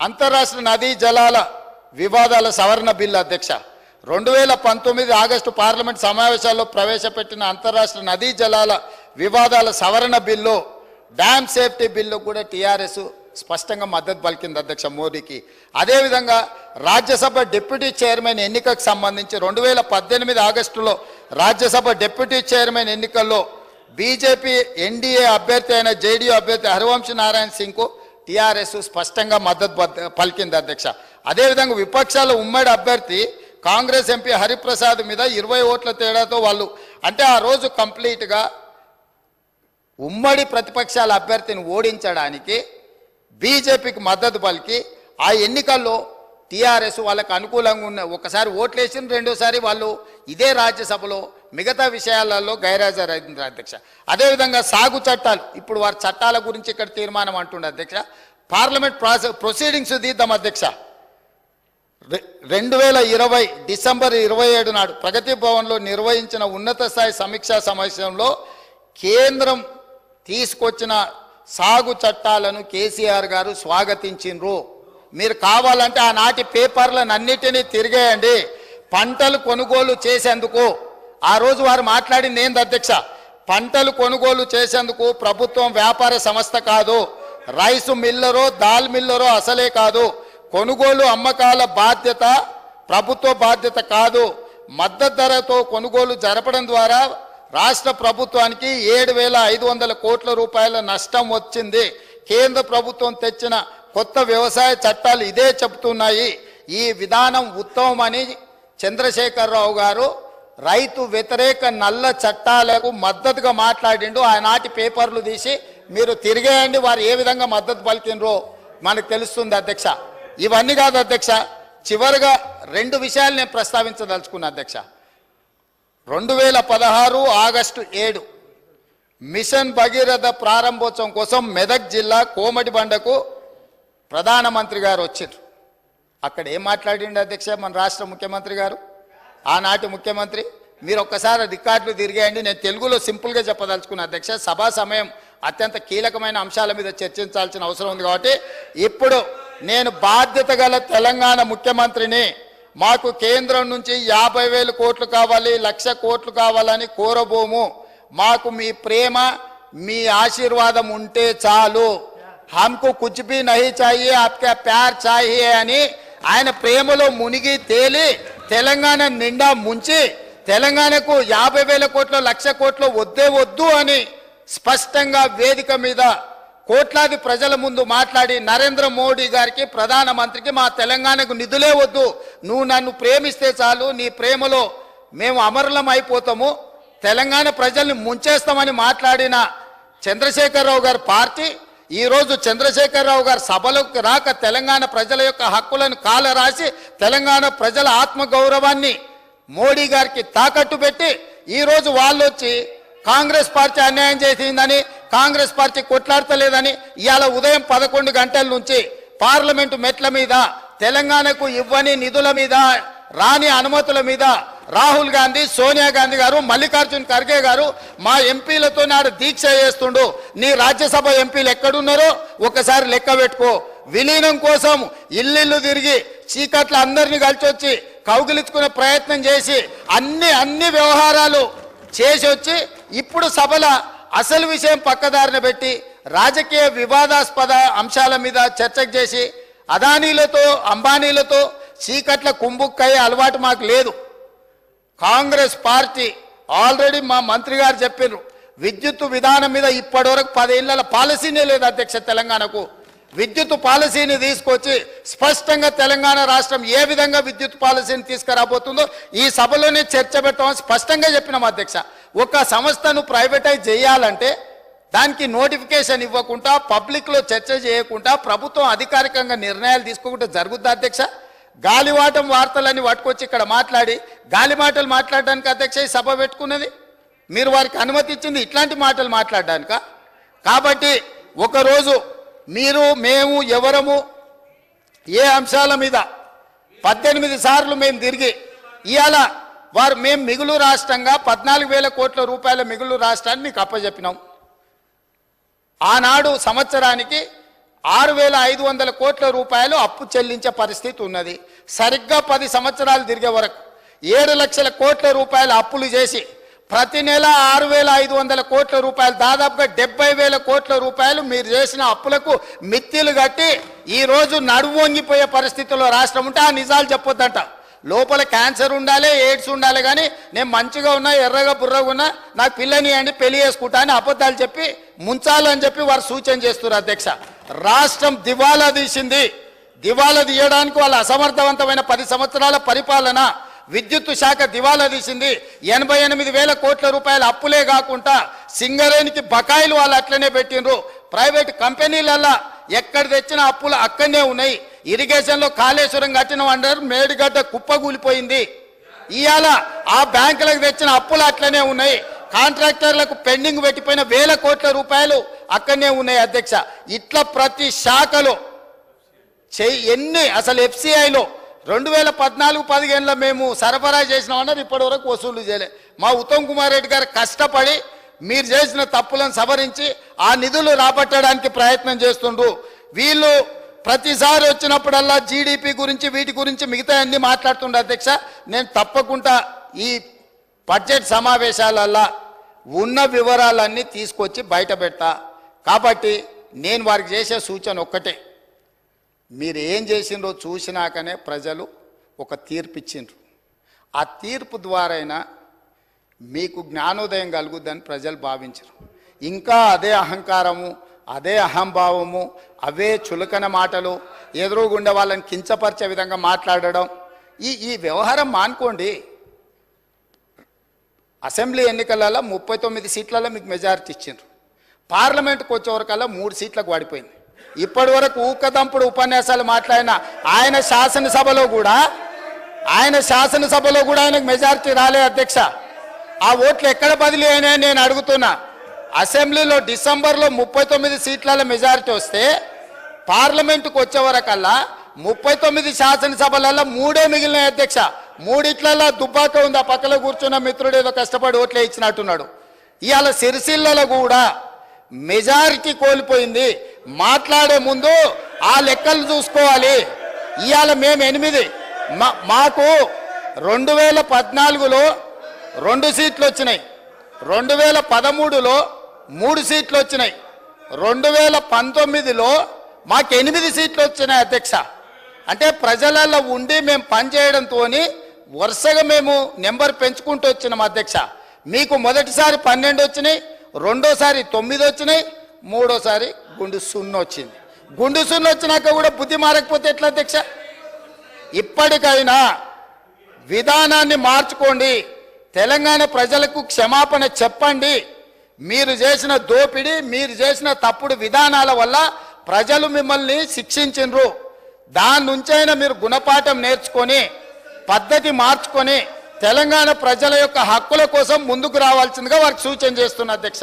అంతర్రాష్ట్ర నదీ జలాల వివాదాల సవరణ బిల్లు అధ్యక్ష 2019 ఆగస్టు పార్లమెంట్ సమావేశాల్లో ప్రవేశపెట్టిన అంతర్రాష్ట్ర నదీ జలాల వివాదాల సవరణ బిల్లు డ్యామ్ సేఫ్టీ బిల్లు కూడా టీఆర్ఎస్ స్పష్టంగా మద్దతు పలికింది అధ్యక్ష మోడీకి. అదేవిధంగా రాజ్యసభ డిప్యూటీ చైర్మన్ ఎన్నికకు సంబంధించి 2018 ఆగస్టులో రాజ్యసభ డిప్యూటీ చైర్మన్ ఎన్నికల్లో బీజేపీ ఎన్డీఏ అభ్యర్థి అయిన జేడీయూ అభ్యర్థి హరివంశ్ నారాయణ సింగ్కు టీఆర్ఎస్ స్పష్టంగా మద్దతు పలికింది అధ్యక్ష. అదేవిధంగా విపక్షాల ఉమ్మడి అభ్యర్థి కాంగ్రెస్ ఎంపీ హరిప్రసాద్ మీద 20 ఓట్ల తేడాతో వాళ్ళు అంటే ఆ రోజు కంప్లీట్గా ఉమ్మడి ప్రతిపక్షాల అభ్యర్థిని ఓడించడానికి బీజేపీకి మద్దతు పలికి ఆ ఎన్నికల్లో టీఆర్ఎస్ వాళ్ళకు అనుకూలంగా ఉన్న ఒకసారి ఓట్లేసిన రెండోసారి వాళ్ళు ఇదే రాజ్యసభలో మిగతా విషయాలలో గైర్హాజరైంది అధ్యక్ష. అదేవిధంగా సాగు చట్టాలు ఇప్పుడు వారి చట్టాల గురించి ఇక్కడ తీర్మానం అంటుండే అధ్యక్ష. పార్లమెంట్ ప్రొసీడింగ్స్ తీద్దాం అధ్యక్ష. 2020 డిసెంబర్ 27 నాడు ప్రగతి భవన్లో నిర్వహించిన ఉన్నత స్థాయి సమీక్షా సమావేశంలో కేంద్రం తీసుకొచ్చిన సాగు చట్టాలను కేసీఆర్ గారు స్వాగతించిండ్రు. మీరు కావాలంటే ఆనాటి పేపర్లను అన్నిటినీ తిరిగేయండి. పంటలు కొనుగోలు చేసేందుకు ఆ రోజు వారు మాట్లాడింది ఏంది అధ్యక్ష, పంటలు కొనుగోలు చేసేందుకు ప్రభుత్వం వ్యాపార సంస్థ కాదు, రైసు మిల్లరో దాల్ మిల్లరో అసలే కాదు, కొనుగోలు అమ్మకాల బాధ్యత ప్రభుత్వ బాధ్యత కాదు. మద్దతు ధరతో కొనుగోలు జరపడం ద్వారా రాష్ట్ర ప్రభుత్వానికి 7,500 కోట్ల రూపాయల నష్టం వచ్చింది. కేంద్ర ప్రభుత్వం తెచ్చిన కొత్త వ్యవసాయ చట్టాలు ఇదే చెబుతున్నాయి. ఈ విధానం ఉత్తమమని చంద్రశేఖరరావు గారు రైతు వ్యతిరేక నల్ల చట్టాలకు మద్దతుగా మాట్లాడిండు. ఆనాటి పేపర్లు తీసి మీరు తిరిగేయండి, వారు ఏ విధంగా మద్దతు పలికినరో మనకు తెలుస్తుంది అధ్యక్ష. ఇవన్నీ కాదు అధ్యక్ష, చివరిగా 2 విషయాలు నేను ప్రస్తావించదలుచుకున్నా అధ్యక్ష. 2016 ఆగస్టు 7 మిషన్ భగీరథ ప్రారంభోత్సవం కోసం మెదక్ జిల్లా కోమటిబండకు ప్రధానమంత్రి గారు వచ్చారు. అక్కడ ఏం మాట్లాడిండు అధ్యక్ష మన రాష్ట్ర ముఖ్యమంత్రి గారు, ఆనాటి ముఖ్యమంత్రి? మీరు ఒక్కసారి రికార్డులు తిరిగేయండి. నేను తెలుగులో సింపుల్గా చెప్పదలుచుకున్నా అధ్యక్ష. సభా సమయం అత్యంత కీలకమైన అంశాల మీద చర్చించాల్సిన అవసరం ఉంది కాబట్టి ఇప్పుడు నేను బాధ్యత గల తెలంగాణ ముఖ్యమంత్రిని, మాకు కేంద్రం నుంచి 50,000 కోట్లు కావాలి, 1,00,000 కోట్లు కావాలని కోరబోము. మాకు మీ ప్రేమ మీ ఆశీర్వాదం ఉంటే చాలు. హమ్కు కుచ్ భీ నహీ చాహియే, ఆప్కా ప్యార్ చాహియే అని ఆయన ప్రేమలో మునిగి తేలి తెలంగాణ నిండా ముంచి తెలంగాణకు 50,000 కోట్లు 1,00,000 కోట్లు వద్దే వద్దు అని స్పష్టంగా వేదిక మీద కోట్లాది ప్రజల ముందు మాట్లాడి నరేంద్ర మోడీ గారికి ప్రధానమంత్రికి మా తెలంగాణకు నిధులే వద్దు, నువ్వు నన్ను ప్రేమిస్తే చాలు, నీ ప్రేమలో మేము అమరులం అయిపోతాము, తెలంగాణ ప్రజల్ని ముంచేస్తామని మాట్లాడిన చంద్రశేఖరరావు గారి పార్టీ ఈరోజు చంద్రశేఖరరావు గారు సభలోకి రాక తెలంగాణ ప్రజల యొక్క హక్కులను కాలరాసి తెలంగాణ ప్రజల ఆత్మగౌరవాన్ని మోడీ గారికి తాకట్టు పెట్టి ఈరోజు వాళ్ళు వచ్చి కాంగ్రెస్ పార్టీ అన్యాయం చేసిందని, కాంగ్రెస్ పార్టీ కొట్లాడతలేదని ఇవాళ ఉదయం 11 గంటల నుంచి పార్లమెంటు మెట్ల మీద తెలంగాణకు ఇవ్వని నిధుల మీద రాని అనుమతుల మీద రాహుల్ గాంధీ, సోనియా గాంధీ గారు, మల్లికార్జున్ ఖర్గే గారు మా ఎంపీలతో నాడు దీక్ష చేస్తుండు. నీ రాజ్యసభ ఎంపీలు ఎక్కడున్నారో ఒకసారి లెక్క పెట్టుకో. విలీనం కోసం ఇల్లు తిరిగి చీకట్ల అందరినీ కలిసి వచ్చి కౌగిలించుకునే ప్రయత్నం చేసి అన్ని వ్యవహారాలు చేసి వచ్చి ఇప్పుడు సభల అసలు విషయం పక్కదారిన పెట్టి రాజకీయ వివాదాస్పద అంశాల మీద చర్చకు చేసి అదానీలతో అంబానీలతో చీకట్ల కుంభుక్కయ్యే అలవాటు మాకు లేదు. కాంగ్రెస్ పార్టీ ఆల్రెడీ మా మంత్రి గారు చెప్పారు, విద్యుత్ విధానం మీద ఇప్పటివరకు 10 ఏళ్ల పాలసీనే లేదు అధ్యక్ష. తెలంగాణకు విద్యుత్ పాలసీని తీసుకొచ్చి స్పష్టంగా తెలంగాణ రాష్ట్రం ఏ విధంగా విద్యుత్ పాలసీని తీసుకురాబోతుందో ఈ సభలోనే చర్చ పెట్టమని స్పష్టంగా చెప్పినాం అధ్యక్ష. ఒక సంస్థను ప్రైవేటైజ్ చేయాలంటే దానికి నోటిఫికేషన్ ఇవ్వకుండా పబ్లిక్లో చర్చ చేయకుండా ప్రభుత్వం అధికారికంగా నిర్ణయాలు తీసుకోకుండా జరుగుద్ది అధ్యక్ష. గాలివాటం వార్తలని పట్టుకొచ్చి ఇక్కడ మాట్లాడి గాలి మాటలు మాట్లాడడానికి అధ్యక్ష ఈ సభ పెట్టుకున్నది. మీరు వారికి అనుమతి ఇచ్చింది ఇట్లాంటి మాటలు మాట్లాడడానిక? కాబట్టి ఒకరోజు మీరు మేము ఎవరము ఏ అంశాల మీద 18 సార్లు మేము తిరిగి ఇవాళ వారు మేము మిగులు రాష్ట్రంగా 14,000 కోట్ల రూపాయల మిగులు రాష్ట్రాన్ని మీకు అప్పచెప్పినాం. ఆనాడు సంవత్సరానికి 6,500 కోట్ల రూపాయలు అప్పు చెల్లించే పరిస్థితి ఉన్నది. సరిగ్గా 10 సంవత్సరాలు తిరిగే వరకు 7 లక్షల కోట్ల రూపాయలు అప్పులు చేసి ప్రతి నెల 6,500 కోట్ల రూపాయలు, దాదాపుగా 70,000 కోట్ల రూపాయలు మీరు చేసిన అప్పులకు మిత్తిలు కట్టి ఈరోజు నడుము వంగిపోయే పరిస్థితుల్లో రాష్ట్రం ఉంటే ఆ నిజాలు చెప్పొద్దంట. లోపల క్యాన్సర్ ఉండాలి, ఎయిడ్స్ ఉండాలి, కానీ నేను మంచిగా ఉన్నా, ఎర్రగా బుర్రగా ఉన్నా, నాకు పిల్లని అండి పెళ్లి చేసుకుంటా అని అబద్ధాలు చెప్పి ముంచాలని చెప్పి వారు సూచన చేస్తున్నారు. అధ్యక్ష, రాష్ట్రం దివాలా తీసింది. దివాలా తీయడానికి వాళ్ళ అసమర్థవంతమైన 10 సంవత్సరాల పరిపాలన, విద్యుత్ శాఖ దివాలా తీసింది. 88,000 కోట్ల రూపాయల అప్పులే కాకుండా సింగరేణికి బకాయిలు వాళ్ళు అట్లనే పెట్టిండ్రు. ప్రైవేట్ కంపెనీలల్లా ఎక్కడ తెచ్చిన అప్పులు అక్కడనే ఉన్నాయి. ఇరిగేషన్లో కాళేశ్వరం కట్టిన వండర్ మేడిగడ్డ కుప్పగూలిపోయింది. ఇవాళ ఆ బ్యాంకులకు తెచ్చిన అప్పులు అట్లనే ఉన్నాయి. కాంట్రాక్టర్లకు పెండింగ్ పెట్టిపోయిన 1,000 కోట్ల రూపాయలు అక్కడనే ఉన్నాయి. అధ్యక్ష, ఇట్లా ప్రతి శాఖలో ఎన్ని అసలు FCIలో 2014-15లో మేము సరఫరా చేసినామన్నారు, ఇప్పటి వరకు వసూలు చేయలే. మా ఉత్తమ్ కుమార్ రెడ్డి గారు కష్టపడి మీరు చేసిన తప్పులను సవరించి ఆ నిధులు రాబట్టడానికి ప్రయత్నం చేస్తుండ్రు. వీళ్ళు ప్రతిసారి వచ్చినప్పుడల్లా GDP గురించి వీటి గురించి మిగతా అన్ని మాట్లాడుతుండే. అధ్యక్ష, నేను తప్పకుండా ఈ బడ్జెట్ సమావేశాలల్లో ఉన్న వివరాలన్నీ తీసుకొచ్చి బయట పెడతా. కాబట్టి నేను వారికి చేసే సూచన ఒక్కటే, మీరు ఏం చేసిండ్రో చూసినాకనే ప్రజలు ఒక తీర్పు ఇచ్చిండ్రు. ఆ తీర్పు ద్వారైనా మీకు జ్ఞానోదయం కలుగుద్దని ప్రజలు భావించరు. ఇంకా అదే అహంకారము, అదే అహంభావము, అవే చులకన మాటలు, ఎదురుగుండే వాళ్ళని కించపరిచే విధంగా మాట్లాడడం, ఈ వ్యవహారం మానుకోండి. అసెంబ్లీ ఎన్నికలలో 39 సీట్లలో మీకు మెజారిటీ ఇచ్చిండ్రు. పార్లమెంట్కి వచ్చేవరకల్లా 3 సీట్లకు పడిపోయింది. ఇప్పటి వరకు ఊకదంపుడు ఉపన్యాసాలు మాట్లాడిన ఆయన శాసనసభలో కూడా ఆయనకు మెజారిటీ రాలే. అధ్యక్ష, ఆ ఓట్లు ఎక్కడ బదిలీ అయినాయని నేను అడుగుతున్నా. అసెంబ్లీలో డిసెంబర్లో 39 సీట్ల మెజారిటీ వస్తే పార్లమెంటుకు వచ్చేవరకల్లా 39 శాసనసభలలో 3 మిగిలినాయి. అధ్యక్ష, 3 దుబ్బాక ఉంది. ఆ పక్కలో కూర్చున్న మిత్రుడు ఏదో కష్టపడి ఓట్లే ఇచ్చినట్టున్నాడు. ఇవాళ సిరిసిల్లలో కూడా మెజారిటీ కోల్పోయింది. మాట్లాడే ముందు ఆ లెక్కలు చూసుకోవాలి. ఇవాళ మేము 8, మాకు 2014లో 2 సీట్లు వచ్చినాయి, 2013లో 3 సీట్లు వచ్చినాయి, 2019లో మాకు 8 సీట్లు వచ్చినాయి. అధ్యక్ష, అంటే ప్రజలలో ఉండి మేము పనిచేయడంతో వరుసగా మేము నెంబర్ పెంచుకుంటూ వచ్చినాం. అధ్యక్ష, మీకు మొదటిసారి 12 వచ్చినాయి, రెండోసారి 9 వచ్చినాయి, మూడోసారి గుండు 0 వచ్చింది. గుండు 0 వచ్చినాక కూడా బుద్ధి మారకపోతే ఎట్లా? అధ్యక్ష, ఇప్పటికైనా విధానాన్ని మార్చుకోండి. తెలంగాణ ప్రజలకు క్షమాపణ చెప్పండి. మీరు చేసిన దోపిడీ, మీరు చేసిన తప్పుడు విధానాల వల్ల ప్రజలు మిమ్మల్ని శిక్షించిండ్రు. దాని నుంచైనా మీరు గుణపాఠం నేర్చుకొని పద్ధతి మార్చుకొని తెలంగాణ ప్రజల యొక్క హక్కుల కోసం ముందుకు రావాల్సిందిగా వారికి సూచన చేస్తున్నా. అధ్యక్ష.